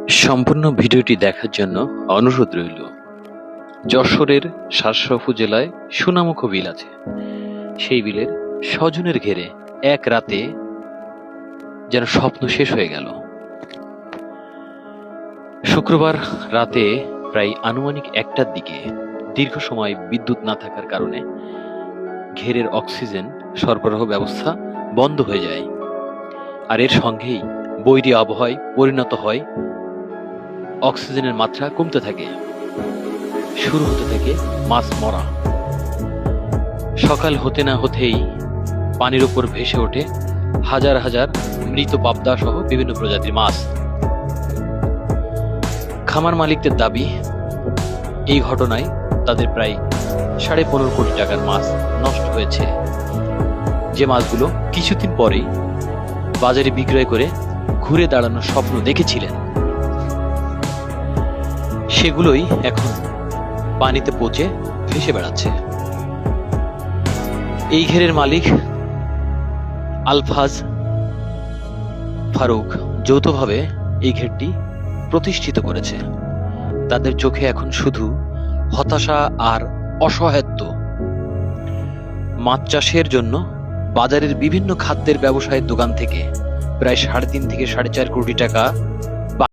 সম্পূর্ণ ভিডিওটি দেখার জন্য অনুরোধ রইল। যশোরের শার্শা উপজেলায় সোনামুখ বিল আছে। সেই বিলের স্বজনের ঘেরে এক রাতে যেন স্বপ্ন শেষ হয়ে গেল। শুক্রবার রাতে প্রায় আনুমানিক 1টার দিকে দীর্ঘ সময় বিদ্যুৎ না থাকার কারণে ঘেরের অক্সিজেন সরবরাহ ব্যবস্থা বন্ধ হয়ে যায়, আর এর সঙ্গেই বৈরী আবহাওয়ায় পরিণত হয় অক্সিজেনের মাত্রা কমতে থাকে। শুরু হতে থাকে মাছ মরা। সকাল হতে না হতেই পানির উপর ভেসে ওঠে হাজার হাজার মৃত পাবদা সহ বিভিন্ন প্রজাতির মাছ। খামার মালিকদের দাবি, এই ঘটনায় তাদের প্রায় 15.5 কোটি টাকার মাছ নষ্ট হয়েছে, যে মাছগুলো কিছুদিন পরেই বাজারে বিক্রয় করে ঘুরে দাঁড়ানোর স্বপ্ন দেখেছিলেন, সেগুলোই এখন পানিতে পচে ভেসে বেড়াচ্ছে। এই ঘেরের মালিক আলফাজ ফারুক যৌথভাবে এই ঘেরটি প্রতিষ্ঠিত করেছে। তাদের চোখে এখন শুধু হতাশা আর অসহায়ত্ব। মাছ চাষের জন্য বাজারের বিভিন্ন খাদ্যের ব্যবসায়ের দোকান থেকে প্রায় 3.5 থেকে 4.5 কোটি টাকা